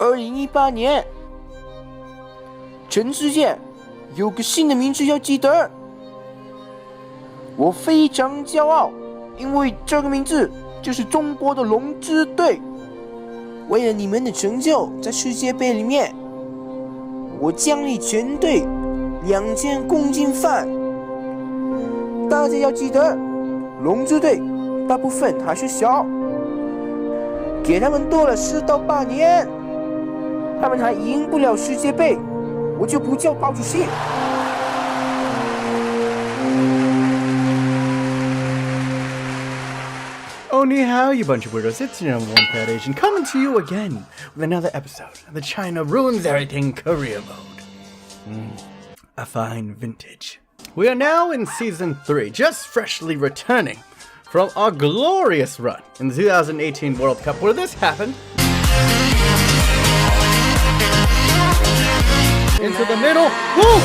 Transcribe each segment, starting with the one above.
2018年，全世界有个新的名字要记得，我非常骄傲，因为这个名字就是中国的龙之队。为了你们的成就，在世界杯里面，我奖励全队2000公斤饭。大家要记得，龙之队大部分还是小，给他们多了4到8年，他们还赢不了世界杯，我就不叫包主席。Oh, ni hao, you bunch of weirdos. It's your number one Fat Asian coming to you again with another episode of the China Ruins Everything career mode. A fine vintage. We are now in Season 3, just freshly returning from our glorious run in the 2018 World Cup where this happened. Into the middle. Woo!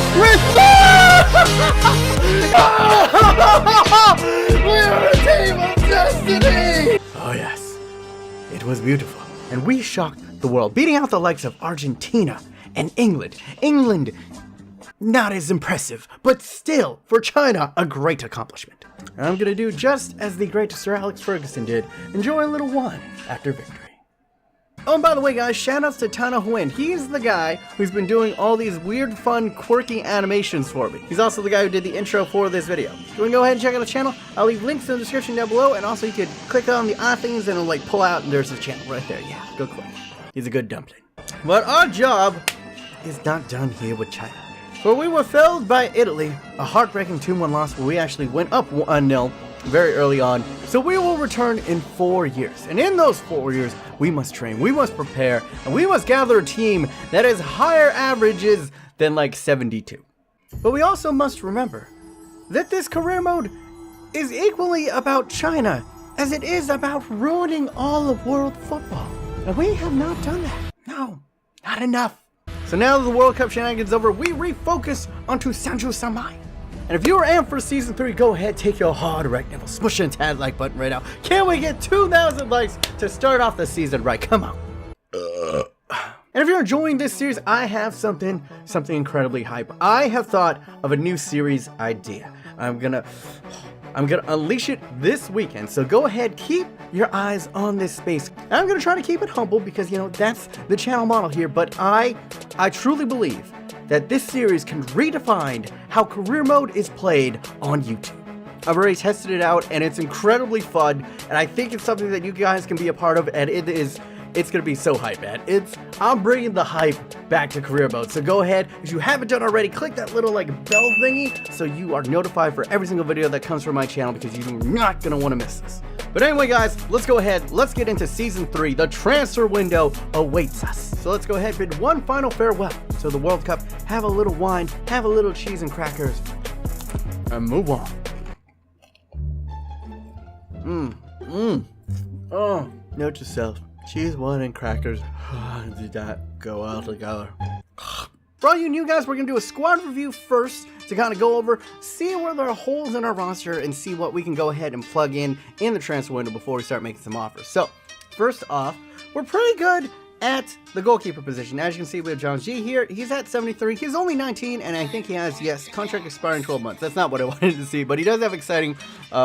We are a team of destiny! Oh yes, it was beautiful. And we shocked the world, beating out the likes of Argentina and England. England, not as impressive, but still, for China, a great accomplishment. And I'm gonna do just as the great Sir Alex Ferguson did, enjoy a little wine after victory. Oh, and by the way, guys, shoutouts to Tana Huyen. He's the guy who's been doing all these weird, fun, quirky animations for me. He's also the guy who did the intro for this video. You wanna go ahead and check out the channel? I'll leave links in the description down below, and also you could click on the eye things and it'll like pull out, and there's his channel right there. Yeah, go click. He's a good dumpling. But our job is not done here with China. For we were felled by Italy, a heartbreaking 2-1 loss where we actually went up 1-0 very early on. So we will return in 4 years. And in those 4 years, we must train, we must prepare, and we must gather a team that has higher averages than like 72. But we also must remember that this career mode is equally about China as it is about ruining all of world football. And we have not done that. No, not enough. So now that the World Cup shenanigans over, we refocus onto Sanju Samai. And if you are amped for Season 3, go ahead, take your hard right nipple, smush and tad like button right now. Can't we get 2,000 likes to start off the season right? Come on. And if you're enjoying this series, I have something incredibly hype. I have thought of a new series idea. I'm gonna unleash it this weekend. So go ahead, keep your eyes on this space. And I'm gonna try to keep it humble because, you know, that's the channel model here. But I truly believe that this series can redefine how career mode is played on YouTube. I've already tested it out and it's incredibly fun, and I think it's something that you guys can be a part of, and it's gonna be so hype, man. I'm bringing the hype back to career mode. So go ahead, if you haven't done already, click that little like bell thingy so you are notified for every single video that comes from my channel, because you're not gonna want to miss this. But anyway, guys, let's go ahead, let's get into Season 3. The transfer window awaits us. So let's go ahead, bid one final farewell to the World Cup, have a little wine, have a little cheese and crackers, and move on. Oh, note to self. Cheese, wine, and crackers did not go well together. For all you new guys, we're going to do a squad review first to kind of go over, see where there are holes in our roster, and see what we can go ahead and plug in the transfer window before we start making some offers. So, first off, we're pretty good at the goalkeeper position. As you can see, we have John G here. He's at 73. He's only 19, and I think he has, yes, contract expiring 12 months. That's not what I wanted to see, but he does have exciting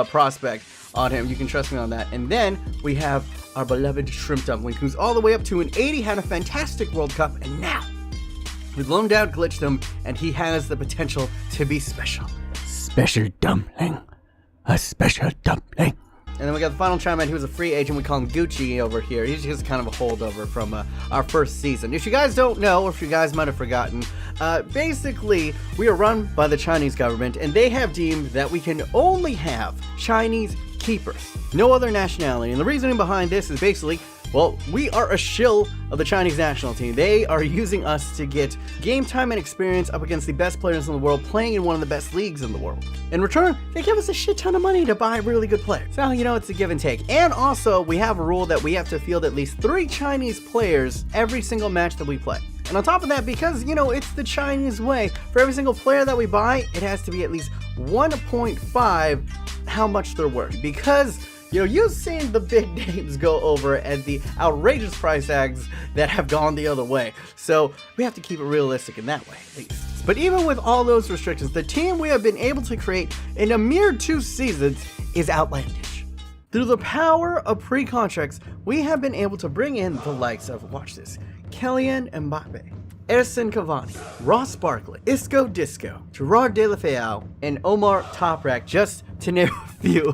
prospect on him. You can trust me on that. And then we have our beloved Shrimp Dumpling, who's all the way up to an 80, had a fantastic World Cup, and now we've loaned out, glitched him, and he has the potential to be special. Special dumpling. A special dumpling. And then we got the final Chinaman, who was a free agent. We call him Gucci over here. He's just kind of a holdover from our first season. If you guys don't know, or if you guys might have forgotten, basically, we are run by the Chinese government, and they have deemed that we can only have Chinese keepers, no other nationality. And the reasoning behind this is basically, well, we are a shill of the Chinese national team. They are using us to get game time and experience up against the best players in the world, playing in one of the best leagues in the world. In return, they give us a shit ton of money to buy really good players. So, you know, it's a give and take. And also, we have a rule that we have to field at least 3 Chinese players every single match that we play. And on top of that, because, you know, it's the Chinese way, for every single player that we buy, it has to be at least 1.5 how much they're worth. Because You know, you've seen the big names go over and the outrageous price tags that have gone the other way. So we have to keep it realistic in that way, at least. But even with all those restrictions, the team we have been able to create in a mere 2 seasons is outlandish. Through the power of pre-contracts, we have been able to bring in the likes of, watch this, Kylian Mbappe, Edison Cavani, Ross Barkley, Isco Disco, Gerard De La Feu, and Omar Toprak, just to name a few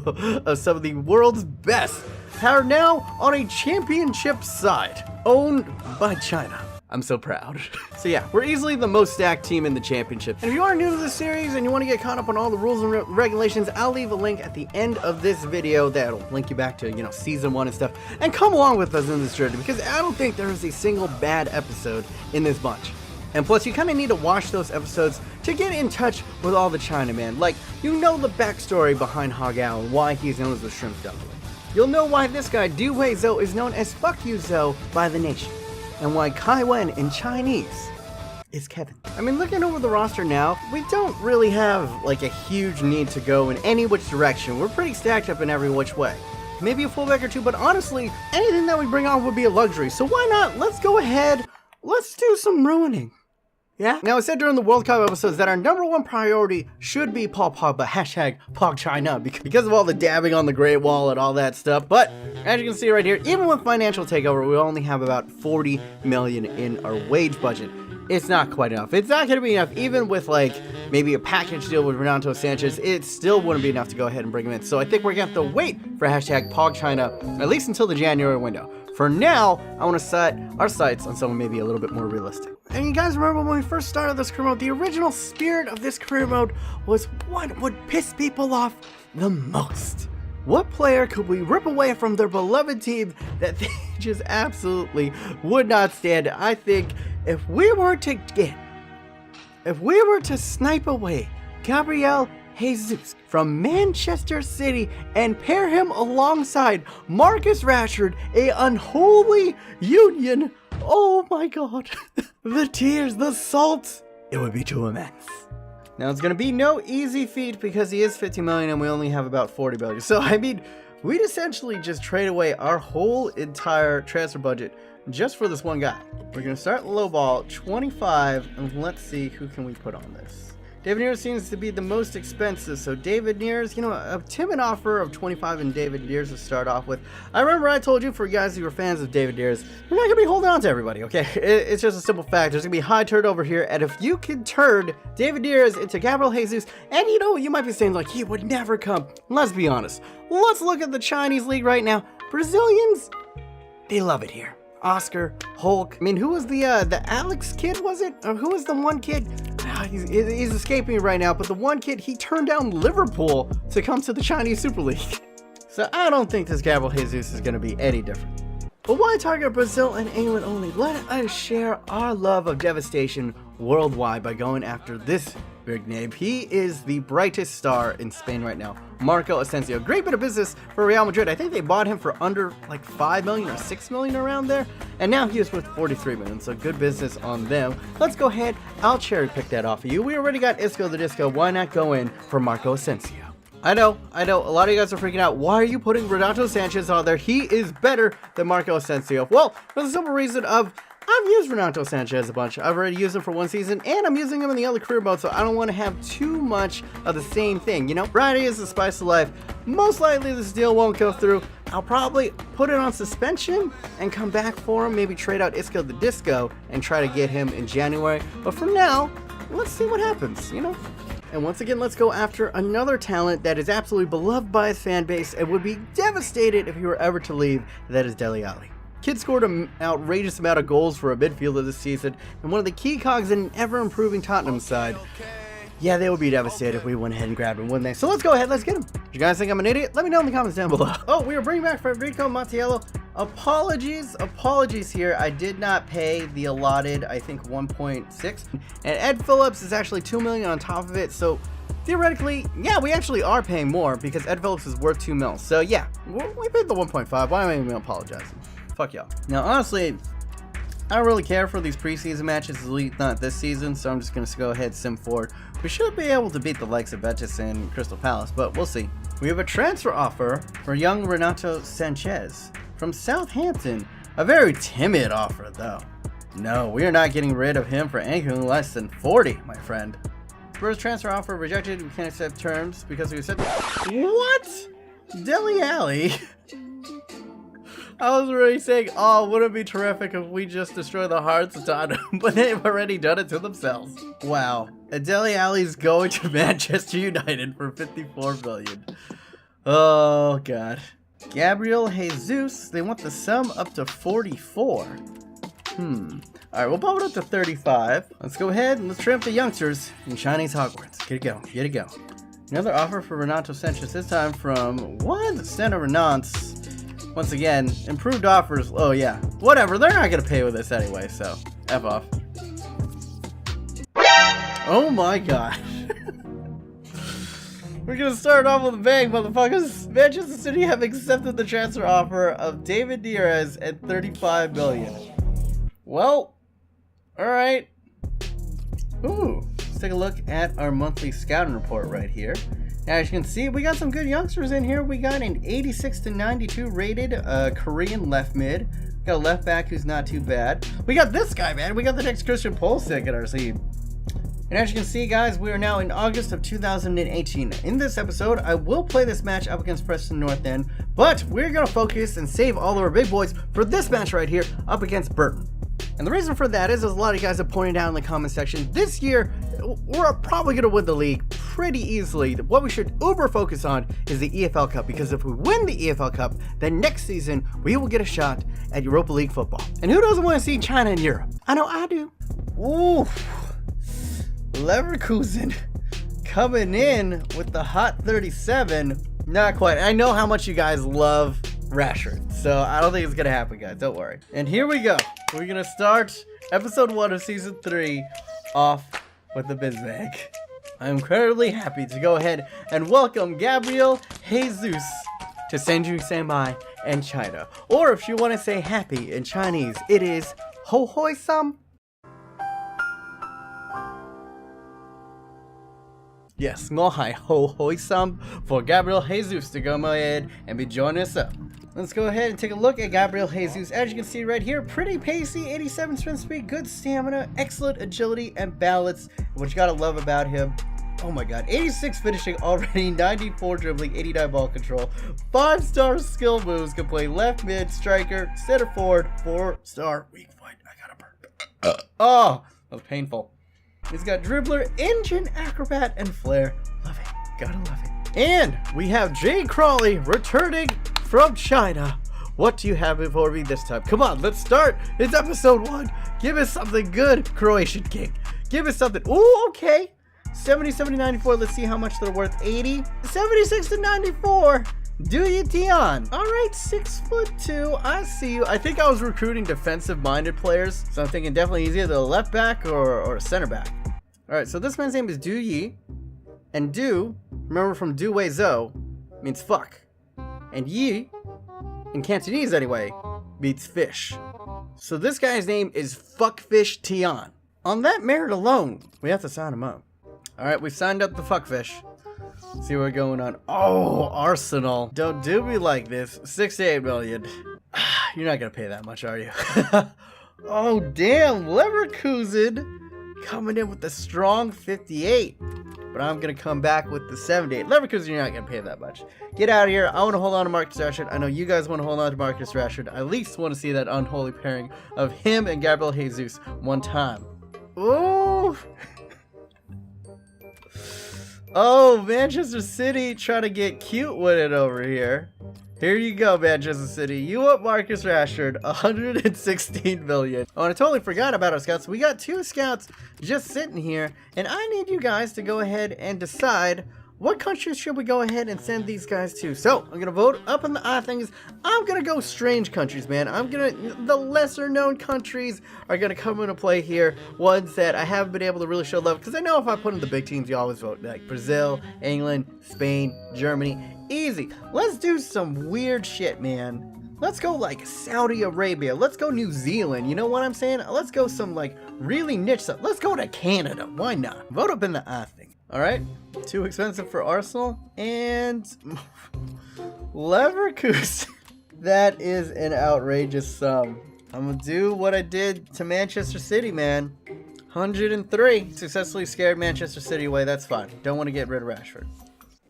of some of the world's best, are now on a championship side, owned by China. I'm so proud. So yeah, we're easily the most stacked team in the championship. And if you are new to this series and you want to get caught up on all the rules and regulations, I'll leave a link at the end of this video that'll link you back to, you know, season 1 and stuff. And come along with us in this journey, because I don't think there is a single bad episode in this bunch. And plus, you kind of need to watch those episodes to get in touch with all the Chinamen. Like, you know the backstory behind Hagao and why he's known as the Shrimp Dumpling. You'll know why this guy, Du Wei Zhou, is known as Fuck You Zhou by the nation. And why Kai Wen in Chinese is Kevin. I mean, looking over the roster now, we don't really have like a huge need to go in any which direction. We're pretty stacked up in every which way. Maybe a fullback or two, but honestly, anything that we bring on would be a luxury. So why not? Let's go ahead. Let's do some ruining. Yeah? Now, I said during the World Cup episodes that our #1 priority should be Paul Pogba, #PogChina, because of all the dabbing on the Great Wall and all that stuff. But, as you can see right here, even with financial takeover, we only have about 40 million in our wage budget. It's not quite enough. It's not going to be enough, even with, like, maybe a package deal with Renato Sanchez. It still wouldn't be enough to go ahead and bring him in. So I think we're going to have to wait for #PogChina, at least until the January window. For now, I want to set our sights on someone maybe a little bit more realistic. And you guys remember when we first started this career mode, the original spirit of this career mode was what would piss people off the most. What player could we rip away from their beloved team that they just absolutely would not stand? I think if we were to snipe away Gabriel Jesus from Manchester City and pair him alongside Marcus Rashford, a unholy union, oh my god, the tears, the salt, it would be too immense. Now, it's going to be no easy feat because he is 50 million and we only have about 40 million. So, I mean, we'd essentially just trade away our whole entire transfer budget just for this one guy. We're going to start lowball 25, and let's see who can we put on this. David Neres seems to be the most expensive, so David Neres, you know, a timid offer of 25 and David Neres to start off with. I remember I told you, for you guys who are fans of David Neres, we're not going to be holding on to everybody, okay? It's just a simple fact. There's going to be high turnover here, and if you can turn David Neres into Gabriel Jesus, and you know, you might be saying, like, he would never come. Let's be honest. Let's look at the Chinese league right now. Brazilians, they love it here. Oscar, Hulk. I mean, who was the Alex kid, was it? Or who was the one kid? He's escaping me right now, but the one kid, he turned down Liverpool to come to the Chinese Super League. So I don't think this Gabriel Jesus is going to be any different. But why target Brazil and England only? Let us share our love of devastation worldwide by going after this big name. He is the brightest star in Spain right now, Marco Asensio. Great bit of business for Real Madrid. I think they bought him for under like 5 million or 6 million around there, and now he is worth 43 million, so good business on them. Let's go ahead, I'll cherry pick that off of you. We already got Isco the Disco, why not go in for Marco Asensio? I know, a lot of you guys are freaking out. Why are you putting Renato Sanchez on there? He is better than Marco Asensio. Well, for the simple reason of, I've used Renato Sanchez a bunch. I've already used him for 1 season, and I'm using him in the other career mode, so I don't want to have too much of the same thing. You know, variety is the spice of life. Most likely this deal won't go through. I'll probably put it on suspension and come back for him, maybe trade out Isco the Disco and try to get him in January. But for now, let's see what happens, you know? And once again, let's go after another talent that is absolutely beloved by his fan base and would be devastated if he were ever to leave. That is Dele Alli. Kid scored an outrageous amount of goals for a midfielder this season, and one of the key cogs in an ever-improving Tottenham side. Yeah, they would be devastated if we went ahead and grabbed him, wouldn't they? So let's go ahead, let's get him. Do you guys think I'm an idiot? Let me know in the comments down below. Oh, we are bringing back Federico Mattiello. Apologies here. I did not pay the allotted, I think, 1.6. And Ed Phillips is actually 2 million on top of it, so theoretically, yeah, we actually are paying more because Ed Phillips is worth 2 mil. So yeah, we paid the 1.5. Why am I even apologizing? Fuck y'all. Now, honestly, I don't really care for these preseason matches, at least not this season, so I'm just going to go ahead and sim forward. We should be able to beat the likes of Betis and Crystal Palace, but we'll see. we have a transfer offer for young Renato Sanchez from Southampton. A very timid offer, though. No, we are not getting rid of him for anything less than 40, my friend. Spurs transfer offer rejected. We can't accept terms because we said, what? Dele Alli? I was already saying, oh, wouldn't it be terrific if we just destroy the hearts of Tottenham, but they've already done it to themselves. Wow. Dele Alli's going to Manchester United for 54 million. Oh, God. Gabriel Jesus, they want the sum up to 44. Alright, we'll bump it up to 35. Let's go ahead and let's tramp the youngsters in Chinese Hogwarts. Get it going, get it going. Another offer for Renato Sanchez, this time from, what? Standard Renance. Once again, improved offers. Oh, yeah. Whatever, they're not going to pay with this anyway, so F off. Oh my god. We're going to start off with a bang, motherfuckers. Manchester City have accepted the transfer offer of David Diaz at 35 million. Well, alright. Ooh, let's take a look at our monthly scouting report right here. Now, as you can see, we got some good youngsters in here. We got an 86/92 rated Korean left mid. We got a left back who's not too bad. We got this guy, man. We got the next Christian Pulisic at our team. And as you can see, guys, we are now in August of 2018. In this episode, I will play this match up against Preston North End, but we're going to focus and save all of our big boys for this match right here up against Burton. And the reason for that is, as a lot of you guys have pointed out in the comment section, this year, we're probably going to win the league pretty easily. What we should uber focus on is the EFL Cup, because if we win the EFL Cup, then next season, we will get a shot at Europa League football. And who doesn't want to see China in Europe? I know I do. Ooh. Leverkusen coming in with the hot 37. Not quite. I know how much you guys love Rashford, so I don't think it's gonna happen, guys. Don't worry. And here we go. We're gonna start episode 1 of season 3 off with the biz bag. I'm incredibly happy to go ahead and welcome Gabriel Jesus to Senju Senmai and China. Or if you want to say happy in Chinese, it is Ho Hoi Sam. Yes, Mohai Ho Hoi Sam for Gabriel Jesus to go ahead and be joining us up. Let's go ahead and take a look at Gabriel Jesus. As you can see right here, pretty pacey, 87 sprint speed, good stamina, excellent agility and balance, which you gotta love about him. Oh my god, 86 finishing already, 94 dribbling, 89 ball control, 5-star skill moves, can play left mid, striker, center forward, 4-star weak point. I got a burp. Oh, that was painful. He's got dribbler, engine, acrobat, and flair. Love it. Gotta love it. And we have Jay Crawley returning from China. What do you have for me this time? Come on, let's start. It's episode 1. Give us something good, Croatian King. Give us something. Ooh, okay. 70/94. Let's see how much they're worth. 80. 76/94. Do you, Tion? All right, 6'2". I see you. I think I was recruiting defensive-minded players, so I'm thinking definitely he's either a left back or a center back. All right, so this man's name is Du Yi, and Du, remember from Du Wei Zo, means fuck, and Yi, in Cantonese anyway, means fish. So this guy's name is Fuckfish Tion. On that merit alone, we have to sign him up. All right, we've signed up the Fuckfish. See what's going on. Oh, Arsenal. Don't do me like this. 68 million. You're not going to pay that much, are you? Oh, damn. Leverkusen coming in with a strong 58. But I'm going to come back with the 78. Leverkusen, you're not going to pay that much. Get out of here. I want to hold on to Marcus Rashford. I know you guys want to hold on to Marcus Rashford. I at least want to see that unholy pairing of him and Gabriel Jesus one time. Ooh. Oh, Manchester City trying to get cute with it over here. Here you go, Manchester City. You want Marcus Rashford, 116 million. Oh, and I totally forgot about our scouts. We got 2 scouts just sitting here, and I need you guys to go ahead and decide what countries should we go ahead and send these guys to. So, I'm going to vote up in the eye things. I'm going to go strange countries, man. The lesser known countries are going to come into play here. Ones that I haven't been able to really show love. Because I know if I put in the big teams, you always vote. Like Brazil, England, Spain, Germany. Easy. Let's do some weird shit, man. Let's go like Saudi Arabia. Let's go New Zealand. You know what I'm saying? Let's go some like really niche stuff. Let's go to Canada. Why not? Vote up in the eye thing. Alright, too expensive for Arsenal, and Leverkusen. That is an outrageous sum. I'm gonna do what I did to Manchester City, man. 103. Successfully scared Manchester City away, that's fine. Don't want to get rid of Rashford.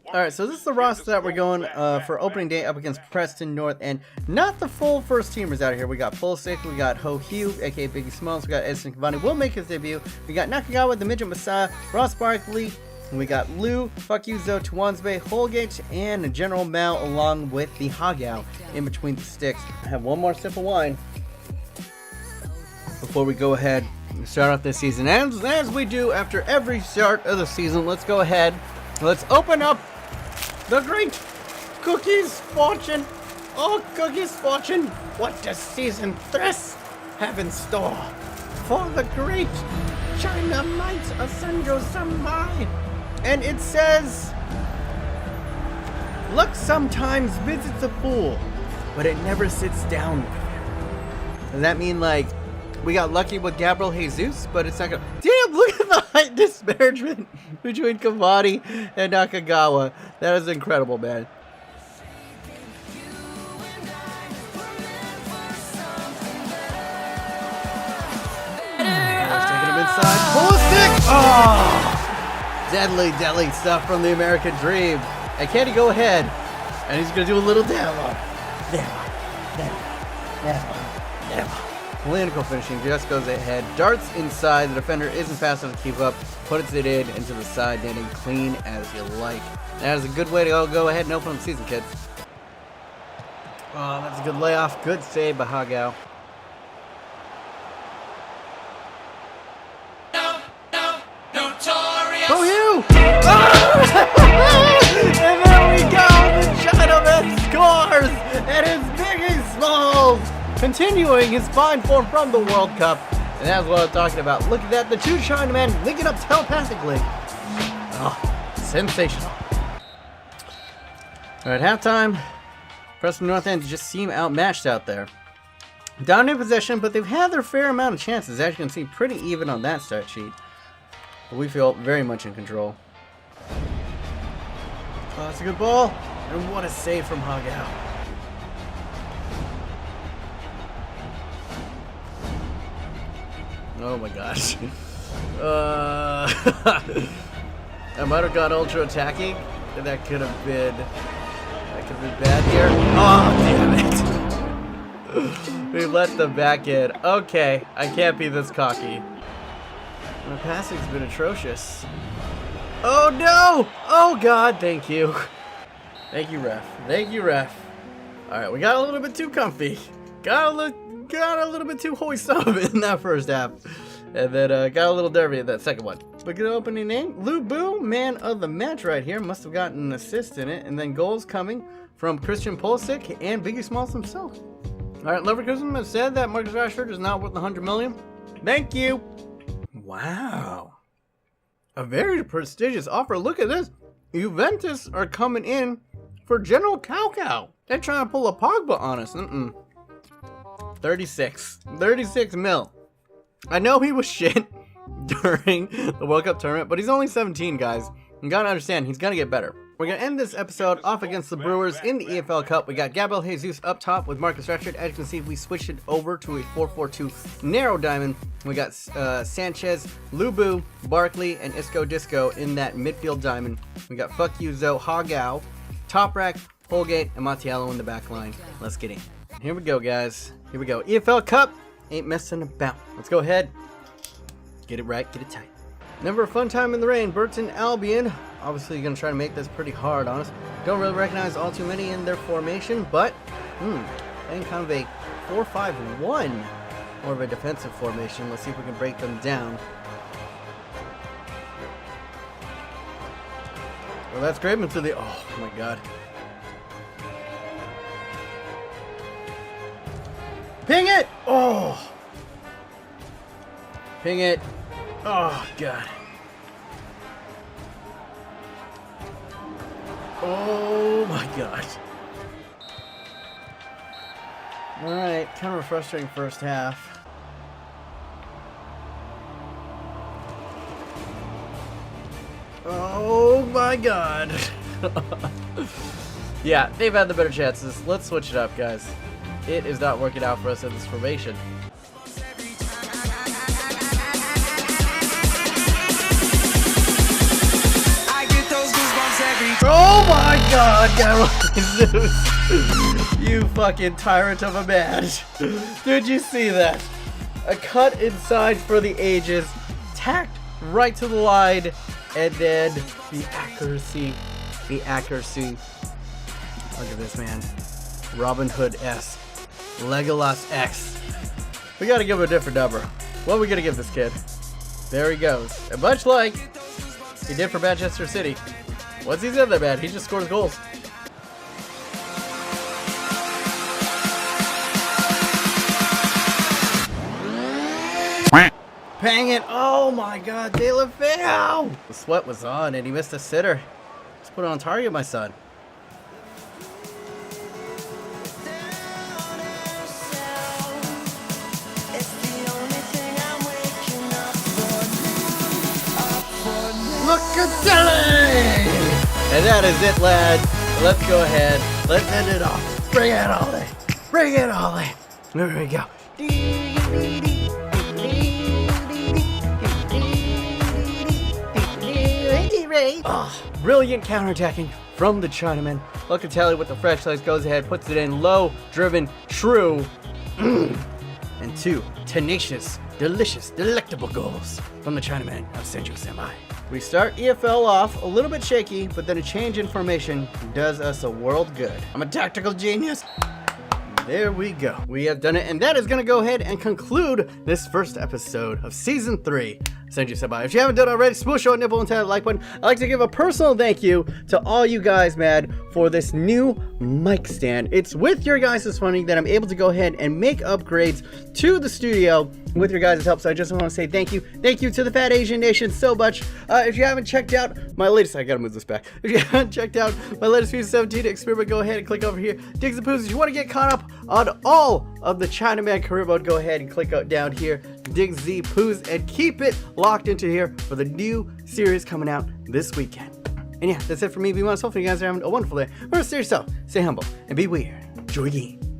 Alright, so this is the roster that we're going for opening day up against Preston North, and not the full first teamers out here. We got Pulisic, we got Ho Hugh, aka Biggie Smalls, we got Edson Cavani will make his debut, we got Nakagawa, the Midget Messiah, Ross Barkley, we got Lou, Fuck You Zo, Tuansbe, Holgate, and General Mao along with the Hagao in between the sticks. I have one more sip of wine before we go ahead and start off this season. As we do after every start of the season, let's go ahead, let's open up the great Cookies Fortune. Oh, Cookies Fortune, what does season 3 have in store for the great China Might Asenjo Sambai? And it says, luck sometimes visits a fool, but it never sits down with him. Does that mean, like, we got lucky with Gabriel Jesus, but it's not gonna... Damn, look at the height disparagement between Cavani and Nakagawa. That is incredible, man. Taking him inside. Pulisic! Oh! Deadly stuff from the American Dream. And can he go ahead? And he's gonna do a little demo. Clinical finishing just goes ahead, darts inside, the defender isn't fast enough to keep up, puts it in into the side netting, clean as you like. That is a good way to go ahead and open up the season, kids. Oh, that's a good layoff, good save by Hagao. Oh, you! And there we go, the Chinaman scores, and it's Biggie Smalls! Continuing his fine form from the World Cup. And that's what I'm talking about. Look at that. The two Chinamen linking up telepathically. Oh, sensational. Alright, halftime. Preston North End just seem outmatched out there. Down in possession, but they've had their fair amount of chances. As you can see, pretty even on that stat sheet. But we feel very much in control. Oh, that's a good ball. And what a save from Hagao. Oh my gosh. I might have gone ultra attacking, and that could have been bad here. Oh damn it. We let the back in. Okay, I can't be this cocky. My passing's been atrocious. Oh no! Oh god, thank you. Thank you, ref. Thank you, ref. Alright, we got a little bit too comfy. Got a little bit too hoist up in that first half. And then got a little derby in that second one. But good opening name. Lou Boo, man of the match right here. Must have gotten an assist in it. And then goals coming from Christian Pulisic and Biggie Smalls himself. Alright, Leverkusen has said that Marcus Rashford is not worth 100 million. Thank you. Wow. A very prestigious offer. Look at this. Juventus are coming in for General Cao. They're trying to pull a Pogba on us. 36 mil. I know he was shit during the World Cup tournament, but he's only 17, guys. You gotta understand, he's gonna get better. We're gonna end this episode off against the Brewers in the EFL Cup. We got Gabriel Jesus up top with Marcus Rashford. As you can see, we switched it over to a 4-4-2 narrow diamond. We got Sanchez, Lubu, Barkley, and Isco Disco in that midfield diamond. We got Fuck You Zo, Hagao, Toprak, Holgate, and Mattiello in the back line. Let's get in. Here we go, guys. Here we go. EFL Cup ain't messing about. Let's go ahead. Get it right, get it tight. Never a fun time in the rain. Burton Albion. Obviously, you're going to try to make this pretty hard on us. Don't really recognize all too many in their formation, but playing kind of a 4-5-1. More of a defensive formation. Let's see if we can break them down. Well, that's great into the... Oh, my God. Ping it! Oh! Ping it. Oh, God. Oh, my gosh. Alright, kind of a frustrating first half. Oh, my god. Yeah, they've had the better chances. Let's switch it up, guys. It is not working out for us in this formation. Oh my god, Gabriel Jesus. You fucking tyrant of a man. Did you see that? A cut inside for the ages, tacked right to the line, and then the accuracy. The accuracy. Look at this, man. Robin Hood-esque. Legolas X. We gotta give him a different number. What are we gonna give this kid? There he goes. And much like he did for Manchester City. Once he's in there, man, he just scores goals. Bang it! Oh my god, De La Feo! The sweat was on and he missed a sitter. Just put it on target, my son. Look at Dilly! And that is it, lads. Let's go ahead. Let's end it off. Bring it all in. Bring it all in. There we go. Oh, brilliant counterattacking from the Chinaman. Locatelli with the fresh legs goes ahead, puts it in low, driven, true. And two tenacious, delicious, delectable goals from the Chinaman of Senju Senpai. We start EFL off a little bit shaky, but then a change in formation does us a world good. I'm a tactical genius. There we go. We have done it, and that is going to go ahead and conclude this first episode of Season 3. Senju Senpai. If you haven't done it already, smush your nipple and tap the like button. I'd like to give a personal thank you to all you guys, man, for this new mic stand. It's with your guys' funding that I'm able to go ahead and make upgrades to the studio with your guys' help. So I just want to say thank you. Thank you to the Fat Asian Nation so much. If you haven't checked out my latest, I gotta move this back. If you haven't checked out my latest FIFA 17 experiment, go ahead and click over here. Digs and Poos, if you want to get caught up on all of the Chinaman career mode, go ahead and click down here. Dig Z Poos and keep it locked into here for the new series coming out this weekend. And yeah, that's it for me. Be honest. Hopefully you guys are having a wonderful day. Remember to stay yourself, stay humble, and be weird. Joy game.